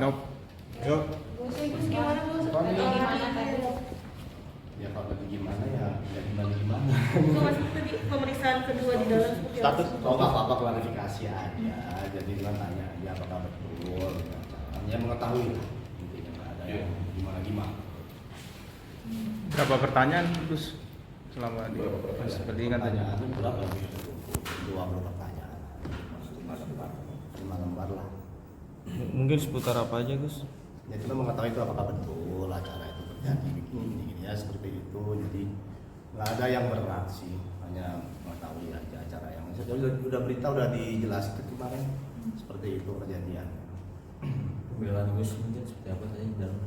Nope. Yuk. Gus gimana Gus? Ya kalau tadi gimana ya gimana. Gus masih tadi pemeriksaan kedua di dalam seperti apa? Status kalau nggak apa-apa klarifikasi aja. Jadi kan tanya aja apakah betul. Ya mengetahui lah. Intinya nggak ada yang gimana. Berapa pertanyaan Gus selama di seperti kan Pertanyaan itu berapa? 20 pertanyaan. 5 lembar lah. Mungkin seputar apa aja Gus? Ya kita mengetahui itu apakah betul acara itu terjadi begini ya seperti itu. Jadi nggak ada yang berat sih, hanya mengetahui aja acara yang udah berita udah dijelasin kemarin seperti itu kejadian. Pembelaan Gus mungkin seperti apa saja dalam?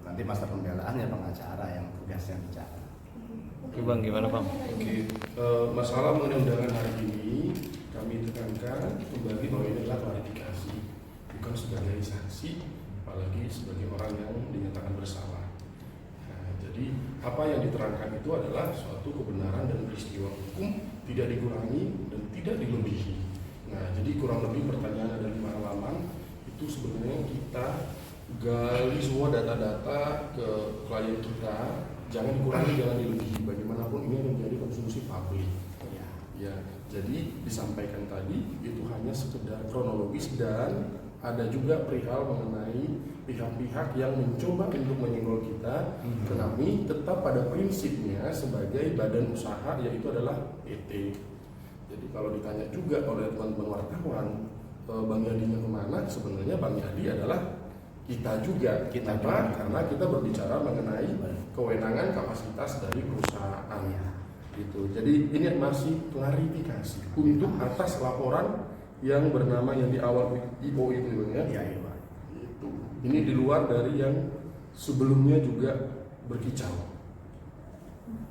Nanti master pembelaannya pengacara yang tugasnya bicara. Oke Bang, gimana Bang? Oke, masalah mengenai undangan hari ini kami tekankan kembali bahwa ini adalah klarifikasi, bukan sebagai saksi, apalagi sebagai orang yang dinyatakan bersalah. Nah, jadi apa yang diterangkan itu adalah suatu kebenaran dan peristiwa hukum, tidak dikurangi dan tidak dilebihi. Nah, jadi kurang lebih pertanyaan ada 5 halaman itu sebenarnya kita gali semua data-data ke klien kita. Jangan dikurangi, jangan dilebihi. Bagaimanapun ini menjadi konsumsi publik. Ya, jadi disampaikan tadi itu hanya sekedar kronologis dan ada juga perihal mengenai pihak-pihak yang mencoba untuk menyenggol kita. Kami tetap pada prinsipnya sebagai badan usaha yaitu adalah PT. Jadi kalau ditanya juga oleh teman-teman wartawan, Bang Yadinya kemana? Sebenarnya Bang Yadi adalah kita juga. Kenapa? Karena kita berbicara mengenai kewenangan kapasitas dari perusahaan. Gitu. Jadi ini masih klarifikasi untuk atas laporan yang bernama yang di awal IO itu ya. Iya. Itu. Ini di luar dari yang sebelumnya juga berkicau.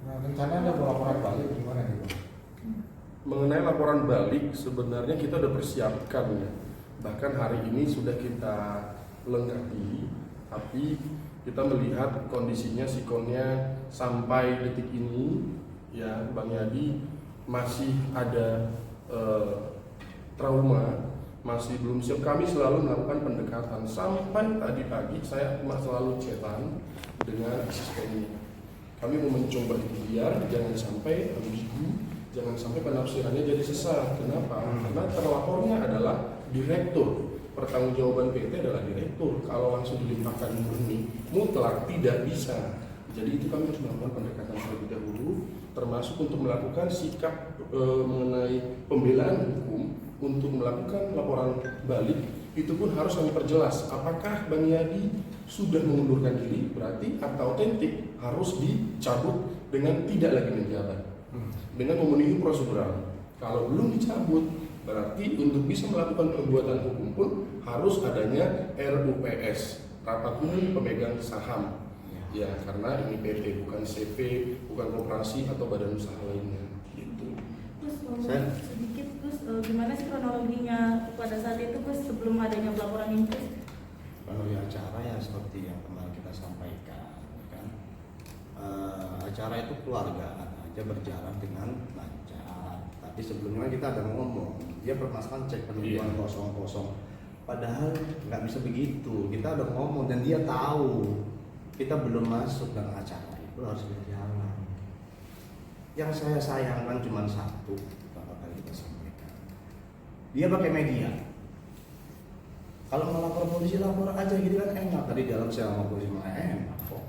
Nah, rencana ada laporan balik gimana nih Bang? Mengenai laporan balik sebenarnya kita sudah persiapkan ya. Bahkan hari ini sudah kita lengkapi, tapi kita melihat kondisinya sikonnya sampai detik ini ya Bang Yadi masih ada trauma, masih belum siap. Kami selalu melakukan pendekatan sampai tadi pagi saya selalu chatan dengan asistennya. Kami mau mencoba ikhtiar jangan sampai ambigu, jangan sampai penafsirannya jadi sesat. Kenapa? Karena terlapornya adalah direktur. Pertanggungjawaban PT adalah direktur. Kalau langsung dilimpahkan murni mutlak tidak bisa. Jadi itu kami harus melakukan pendekatan terlebih dahulu, termasuk untuk melakukan sikap mengenai pembelaan hukum untuk melakukan laporan balik. Itu pun harus kami perjelas. Apakah Bang Yadi sudah mengundurkan diri? Berarti akta otentik harus dicabut dengan tidak lagi menjabat, dengan memenuhi prosedural. Kalau belum dicabut, berarti untuk bisa melakukan perbuatan hukum pun harus adanya RUPS, rapat umum pemegang saham. Ya, karena ini PT bukan CV, bukan koperasi atau badan usaha lainnya. Gitu. Gus, sedikit Gus, gimana sih kronologinya pada saat itu Gus sebelum adanya pelaporan ini Gus? Kronologi acara ya seperti yang kemarin kita sampaikan, kan? Acara itu keluargaan aja berjalan dengan lancar. Tapi sebelumnya kita ada ngomong, dia permasalahan cek penumpang kosong. Padahal nggak bisa begitu. Kita udah ngomong dan dia tahu kita belum masuk dalam acara itu harus berjalan. Yang saya sayangkan cuma satu, berapa kali kita sampaikan. Dia pakai media. Kalau melapor polisi lapor aja gitu kan enak. Tadi dalam saya sama polisi enak kok.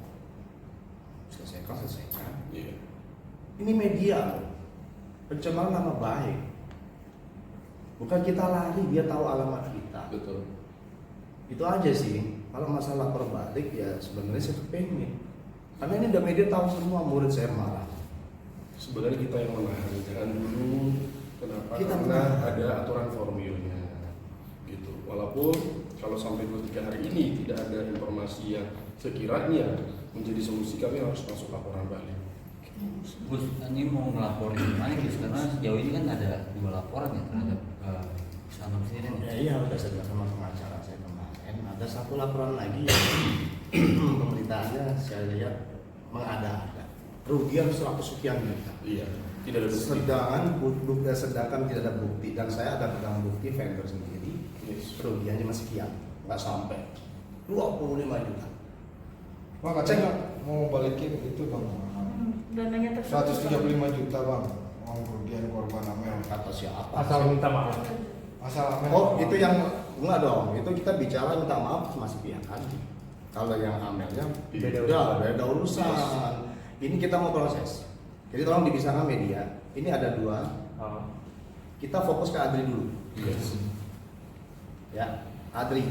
Selesaikan. Iya. Ini media loh. Pencemaran nama baik. Bukan kita lari, dia tahu alamat kita. Betul. Itu aja sih. Kalau masalah perbalik ya sebenarnya saya kepengen. Karena ini udah media tahu semua, murid saya marah. Sebenarnya kita yang menahan, jangan dulu. Kenapa? Kita Karena menahan. ada aturan formilnya, gitu. Walaupun kalau sampai 2-3 hari ini tidak ada informasi yang sekiranya menjadi solusi, kami harus masuk laporan balik. Gus, ini mau ngelaporin gimana Gus? Karena sejauh ini kan ada 2 laporan ya terhadap sama sendiri. Iya, udah saya sama pengacara saya kemarin. Ada satu laporan lagi yang pemberitaannya saya lihat mengada-ada. Kerugian 100 sekian juta. Iya, tidak ada bukti. Sedangkan tidak ada bukti dan saya ada pegang bukti vendor sendiri. Yes. Kerugiannya masih sekian, nggak sampai. 25 juta. Bang katanya mau balikin itu bang. Dananya tersebut 135 juta bang. Uang kerugian korban Amel. Kata siapa? Asal minta maaf. Asal Amel. Oh itu yang enggak dong, itu kita bicara minta maaf masih pihak Andi. Kalau yang Amelnya beda urusan. Ini kita mau proses. Jadi tolong dipisahkan media. Ini ada 2. Kita fokus ke Adri dulu. Yes. Ya, Adri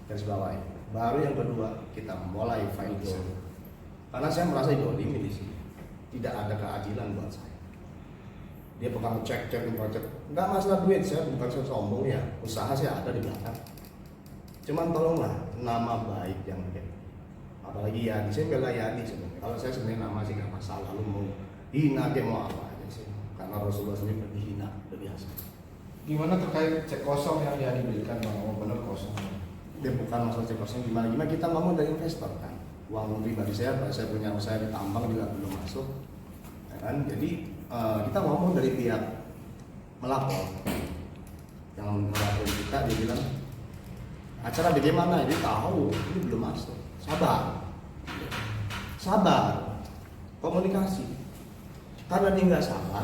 garis bawah. Baru yang kedua kita mulai fight. Karena saya merasa didolimi di sini. Tidak ada keadilan buat saya. Dia pegang cek nggak masalah duit, saya bukan sombong ya, usaha saya ada di belakang. Cuman tolonglah nama baik yang mungkin, apalagi Yani, saya bela Yani sebenarnya. Kalau saya sebenarnya nama sih nggak masalah, lu mau hina kayak mau apa aja sih, karena Rasulullah sendiri dihina udah biasa. Gimana terkait cek kosong yang Yani berikan bang? Oh benar kosong. Dia bukan masalah cek kosong, gimana kita ngomong dari investor kan, uang pribadi saya punya usaha di tambang juga belum masuk, ya kan? Jadi kita ngomong dari pihak melapor, yang melapor kita dia bilang acara bagaimana, dia tahu ini belum masuk, sabar komunikasi, karena dia nggak sabar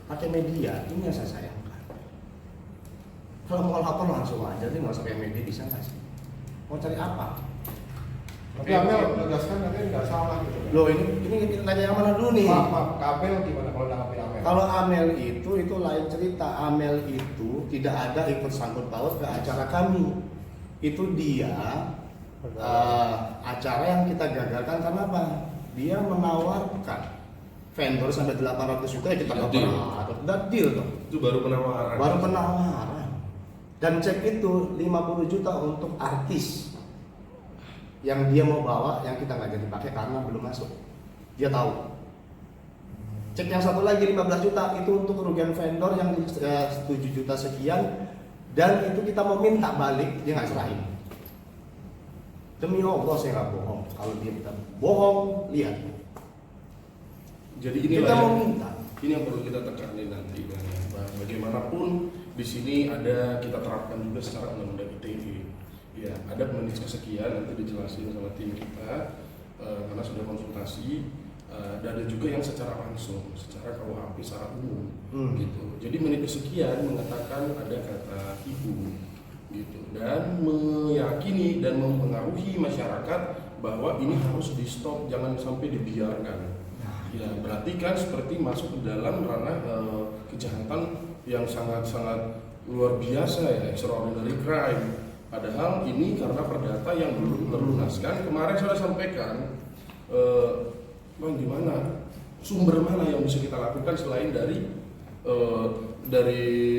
pakai media, ini yang saya sayangkan. Kalau mau lapor langsung aja, dia nggak usah pakai media, bisa nggak sih? Mau cari apa? Tapi Amel menegaskan katanya nggak salah gitu. Loh ini tanya yang mana dulu nih? Maaf, Amel gimana kalau nanggapin Amel? Kalau Amel itu lain cerita. Amel itu tidak ada ikut sangkut paut ke acara kami. Itu dia acara yang kita gagalkan karena apa? Dia menawarkan vendor sampai 800 juta ya kita nggak pernah. Udah deal tuh. Itu baru penawaran. Baru penawaran. Dan cek itu 50 juta untuk artis yang dia mau bawa, yang kita nggak jadi pakai karena belum masuk. Dia tahu. Cek yang satu lagi 15 juta itu untuk kerugian vendor yang 7 juta sekian, dan itu kita mau minta balik, dia nggak serahin. Demi Allah saya nggak bohong. Kalau dia minta bohong, lihat. Jadi ini Kita mau minta. Ini yang perlu kita tekanin nanti kan. Bagaimanapun di sini ada kita terapkan juga secara undang-undang ITE. Ya, ada menit kesekian nanti dijelasin sama tim kita karena sudah konsultasi, dan ada juga yang secara langsung, secara KUHP secara umum gitu. Jadi menit kesekian mengatakan ada kata ibu gitu, dan meyakini dan mempengaruhi masyarakat bahwa ini harus di stop, jangan sampai dibiarkan. Ya, berarti kan seperti masuk ke dalam ranah kejahatan yang sangat-sangat luar biasa ya, extraordinary crime. Padahal ini karena perdata yang belum terlunaskan. Kemarin saya sampaikan, bang gimana, sumber mana yang bisa kita lakukan selain dari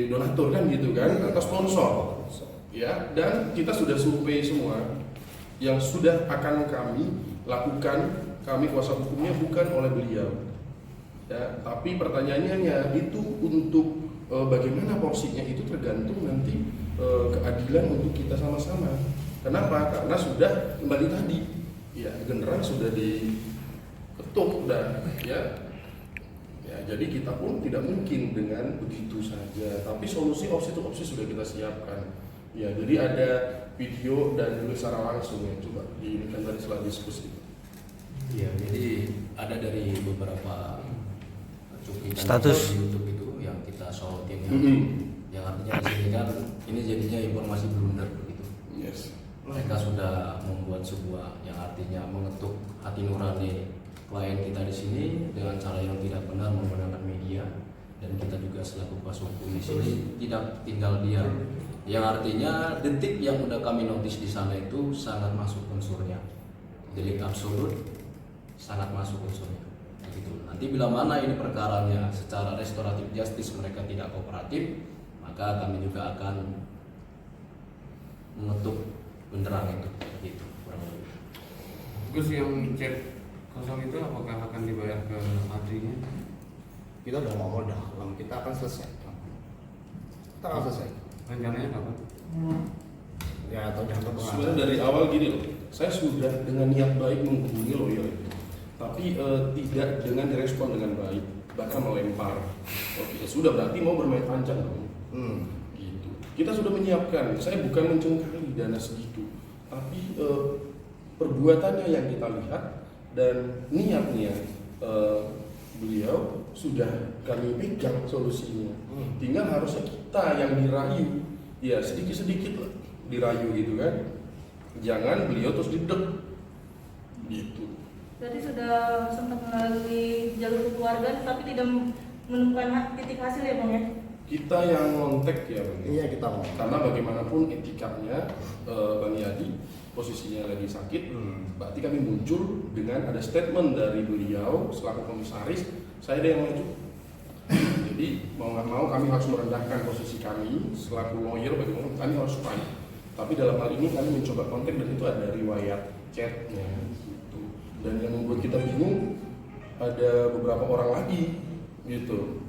donatur kan gitu kan, atau sponsor. Ya, dan kita sudah survei semua yang sudah akan kami lakukan, kami kuasa hukumnya bukan oleh beliau. Ya, tapi pertanyaannya itu untuk bagaimana porsinya itu tergantung nanti keadilan untuk kita sama-sama. Kenapa? Karena sudah kembali tadi, ya general sudah diketuk dan ya jadi kita pun tidak mungkin dengan begitu saja. Tapi solusi opsi sudah kita siapkan. Ya jadi ada video dan juga secara langsung ya, coba ini kan tadi setelah diskusi. Iya, jadi ada dari beberapa cuplikan Status di YouTube itu yang kita sorotin yang artinya di sini kan ini jadinya informasi blunder begitu. Yes. Mereka sudah membuat sebuah yang artinya mengetuk hati nurani klien kita di sini dengan cara yang tidak benar menggunakan media, dan kita juga selaku kuasa hukum di sini tidak tinggal diam. Yang artinya detik yang udah kami notis di sana itu sangat masuk unsurnya. Delik absolut sangat masuk unsurnya. Begitu. Nanti bila mana ini perkaranya secara restoratif justice mereka tidak kooperatif, maka kami juga akan mengetuk benderang itu, gitu kurang lebih. Gus, yang cek kosong itu apakah akan dibayar ke adrinya? Kita udah ngomong dalam, kita akan selesai. Kita akan selesai. Rencananya kapan? Ya atau jangan Sebenarnya dari awal gini loh, saya sudah dengan niat baik menghubungi lawyer itu, tapi tidak dengan direspon dengan baik, bahkan melempar. Oke, sudah berarti mau bermain panjang dong. Gitu. Kita sudah menyiapkan. Saya bukan mencengkali dana segitu, tapi perbuatannya yang kita lihat dan niatnya beliau sudah kami pegang solusinya. Tinggal harusnya kita yang dirayu, ya sedikit-sedikit lah dirayu gitu kan. Jangan beliau terus didek gitu. Berarti sudah sempat melalui jalur keluarga tapi tidak menemukan titik hasil ya Bang ya? Kita yang ngontek ya Bang. Iya, kita mau. Karena bagaimanapun etikanya Bang Yadi posisinya lagi sakit, berarti kami muncul dengan ada statement dari beliau selaku komisaris, saya ada yang maju. Jadi mau nggak mau kami harus merendahkan posisi kami selaku lawyer, bagaimana kami harus fight. Tapi dalam hal ini kami mencoba kontak dan itu ada riwayat chatnya gitu. Dan yang membuat kita bingung ada beberapa orang lagi gitu.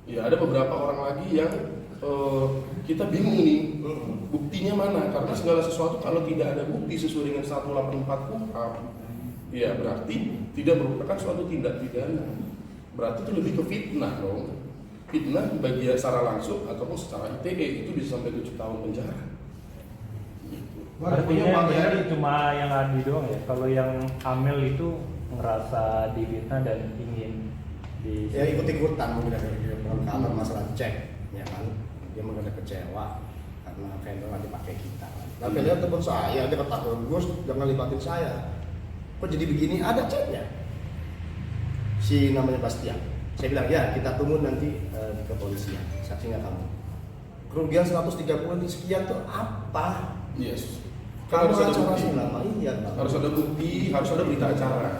Ya ada beberapa orang lagi yang kita bingung nih buktinya mana, karena segala sesuatu kalau tidak ada bukti sesuai dengan 184 KUHP ya berarti tidak merupakan suatu tindak pidana, berarti itu lebih ke fitnah dong. Fitnah bagi secara langsung ataupun secara ITE itu bisa sampai 7 tahun penjara gitu. Artinya yang berarti cuma yang Adi doang ya, kalau yang Amel itu ngerasa difitnah dan ingin Ya ikut-ikutan mungkin ada kalau masalah cek, ya kan dia mungkin ada kecewa karena vendor nggak dipakai kita. Tapi lihat teman saya dia ketakutan, Gus jangan libatin saya. Kok jadi begini? Ada ceknya. Si namanya Bastian. Saya bilang ya kita tunggu nanti di kepolisian. Saksinya kamu. Kerugian 130 sekian tuh apa? Yes. Kalau harus ada acara bukti. selama iya, Bang. Harus ada bukti, harus ada berita acara.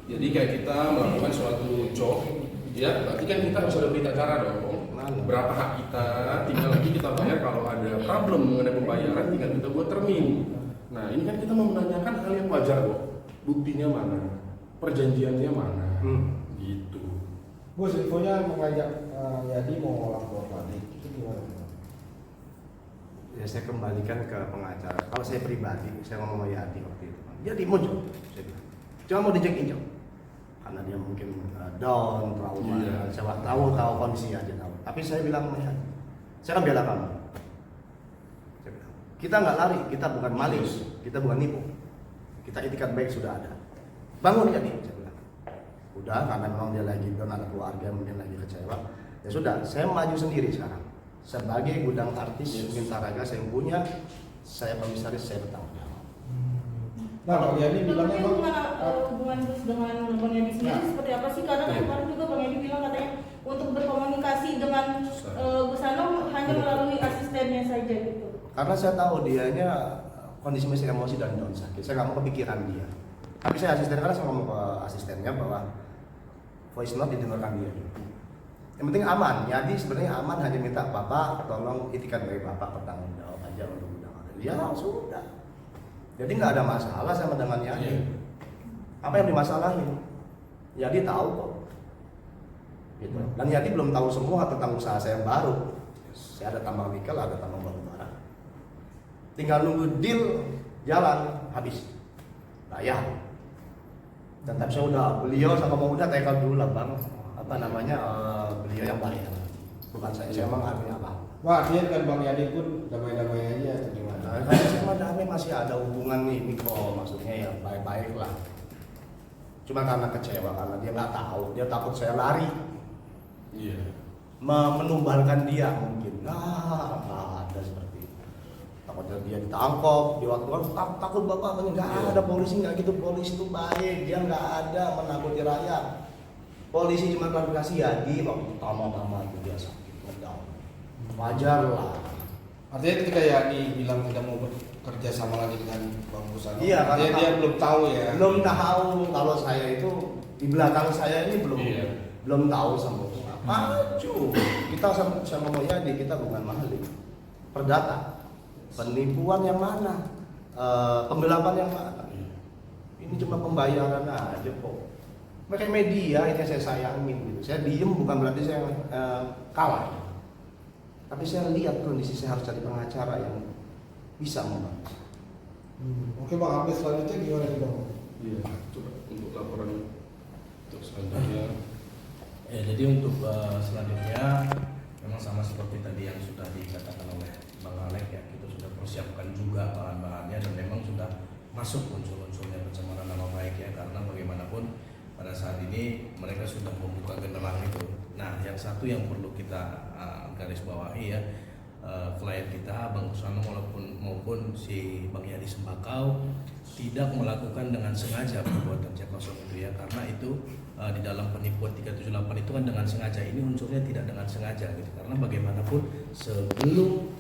Jadi kayak kita melakukan suatu job, ya berarti kan kita harus ada berita acara dong. Berapa hak kita, tinggal lagi kita bayar. Kalau ada problem mengenai pembayaran, tinggal kita buat termin. Nah ini kan kita mau menanyakan hal yang wajar kok. Buktinya mana? Perjanjiannya mana? Gitu. Gus, infonya mengajak Yadi mau lapor balik, itu gimana? Ya saya kembalikan ke pengacara. Kalau saya pribadi, saya ngomong sama Yadi waktu itu. Yadi muncul, saya bilang. Cuma mau dicek-injek. Karena dia mungkin down, trauma, saya tahu kondisi aja tahu. Tapi saya bilang sama Yadi, saya akan bela kamu. Saya bilang, kita nggak lari, kita bukan maling, kita bukan nipu. Kita itikat baik sudah ada. Bangun Yadi, saya bilang. Udah, karena memang dia lagi down, ada keluarga, mungkin lagi kecewa. Ya sudah, saya maju sendiri sekarang. Sebagai gudang artis Mintaraga saya punya, saya komisaris, saya bertanggung jawab. Nah, Bang Yadi bilangnya Bang, hubungan Gus dengan Bang Yadi sendiri seperti apa sih? Karena kemarin juga Bang Yadi bilang katanya untuk berkomunikasi dengan Gus Anam hanya melalui asistennya saja gitu. Karena saya tahu dianya kondisi masih emosi dan down sakit, saya nggak mau kepikiran dia. Tapi saya asisten, karena saya ngomong ke asistennya bahwa voice note didengarkan dia. Yang penting aman. Jadi sebenarnya aman, hanya minta Bapak tolong itikat dari Bapak bertanggung jawab aja untuk gudang. Ya sudah. Jadi nggak ada masalah sama dengan Yadi. Apa yang dimasalahin? Yadi tahu kok. Gitu. Dan Yadi belum tahu semua tentang usaha saya yang baru. Saya ada tambang nikel, ada tambang batu bara. Tinggal nunggu deal jalan habis. Bayar. Dan tapi saya udah, beliau sama mau udah tekad dulu lah Bang. Apa namanya beliau yang bayar. Bukan saya emang artinya apa? wah dia dengan Bang Yadi pun damai-damai aja atau gimana? Nah, kalau sama damai masih ada hubungan ini kok, maksudnya ya baik-baik lah. Cuma karena kecewa, karena dia nggak tahu, dia takut saya lari. Iya. Menumbalkan dia mungkin. Nah, nggak ada seperti itu. Takutnya dia ditangkap, di waktu takut Bapak, nggak ada polisi, nggak gitu. Polisi itu baik, dia nggak ada menakuti rakyat. Polisi cuma klarifikasi Yadi waktu pertama itu dia sakit, ngedown. Wajar lah. Artinya ketika Yadi bilang tidak mau bekerja sama lagi dengan Bang Busano, Iya, artinya dia belum tahu ya. Belum tahu kalau saya itu di belakang saya ini belum tahu semua. Maju. Kita sama Yadi, kita bukan maling. Perdata. Penipuan yang mana? Penggelapan yang mana? Ini cuma pembayaran aja kok. Mereka media itu saya sayangin gitu. Saya diem bukan berarti saya kalah. Tapi saya lihat kondisi, saya harus cari pengacara yang bisa membantu. Oke Bang, update selanjutnya gimana nih Bang? Iya. Coba untuk laporan untuk selanjutnya. Ya, jadi untuk selanjutnya memang sama seperti tadi yang sudah dikatakan oleh Bang Alek ya, kita sudah persiapkan juga bahan-bahannya dan memang sudah masuk unsur-unsurnya pencemaran nama baik ya, karena bagaimanapun pada saat ini mereka sudah membuka genderang itu. Nah, yang satu yang perlu kita garis bawahi ya, klien kita Bang Kusano maupun si Bang Yadi Sembakau tidak melakukan dengan sengaja perbuatan cek kosong itu ya, karena itu di dalam penipuan 378 itu kan dengan sengaja, ini unsurnya tidak dengan sengaja gitu, karena bagaimanapun sebelum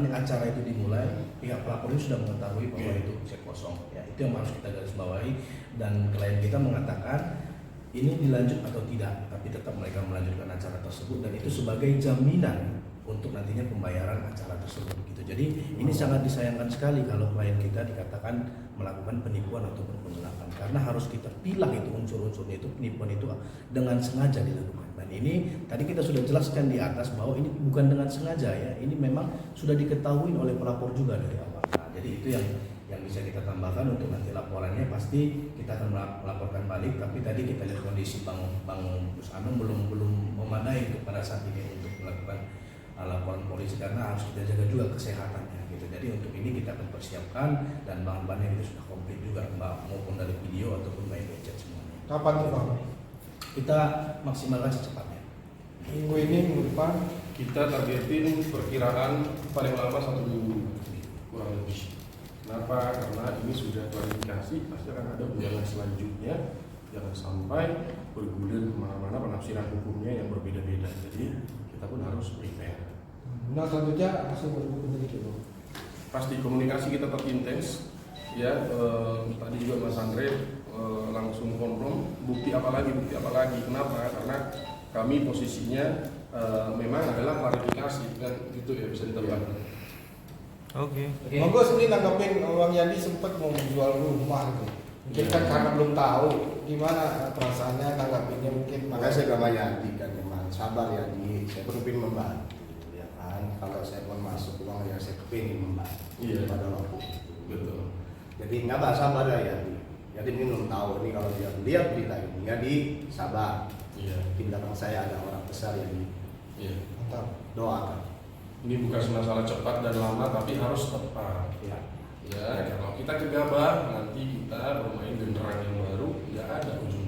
acara itu dimulai, pihak pelapor itu sudah mengetahui bahwa itu cek kosong ya, itu yang harus kita garis bawahi. Dan klien kita mengatakan ini dilanjut atau tidak, tapi tetap mereka melanjutkan acara tersebut dan itu sebagai jaminan untuk nantinya pembayaran acara tersebut gitu. Jadi ini sangat disayangkan sekali kalau klien kita dikatakan melakukan penipuan atau penggelapan, karena harus kita pilah itu unsur-unsurnya, itu penipuan itu dengan sengaja dilakukan. Dan ini tadi kita sudah jelaskan di atas bahwa ini bukan dengan sengaja ya, ini memang sudah diketahui oleh pelapor juga dari awal. Nah, jadi itu yang bisa kita tambahkan untuk nanti laporannya, pasti kita akan melaporkan balik. Tapi tadi kita lihat kondisi Bang Kusano belum memadai untuk pada saat ini untuk melakukan laporan polisi, karena harus kita jaga juga kesehatannya gitu. Jadi untuk ini kita akan persiapkan dan bahan-bahannya itu sudah komplit juga, maupun dari video ataupun by chat semuanya. Kapan tuh Bang? Kita maksimalkan secepatnya. Minggu ini, minggu depan? Kita targetin perkiraan paling lama 1 minggu kurang lebih. Kenapa? Karena ini sudah klarifikasi, pasti akan ada bulan selanjutnya. Jangan sampai bergulir kemana-mana penafsiran hukumnya yang berbeda-beda. Jadi kita pun harus prepare. Nah selanjutnya langsung berhubung begitu. Pasti komunikasi kita tetap intens. Ya, tadi juga Mas Andre langsung konfirm bukti apa lagi. Kenapa? Karena kami posisinya memang adalah klarifikasi kan, gitu ya, bisa ditebak. Oke. Bagus, ini nanggapin Bang Yadi sempat mau menjual rumah gitu. Mungkin kan karena belum tahu gimana perasaannya nanggapinnya, mungkin Makanya saya gak banyak kan teman, sabar ya, saya berpikir membantu ya kan. Kalau saya pun masuk uang ya saya kepingin membantu. Iya. Pada waktu itu. Betul. Jadi nggak sabar ya. Jadi ini belum tahu ini kalau dia lihat berita ini, Yadi sabar. Iya. Di belakang saya ada orang besar yang Iya. doakan. Ini bukan masalah cepat dan lama, tapi harus tepat. Ya. Ya, kalau kita gegabah nanti kita bermain genderang yang baru, nggak ada ujung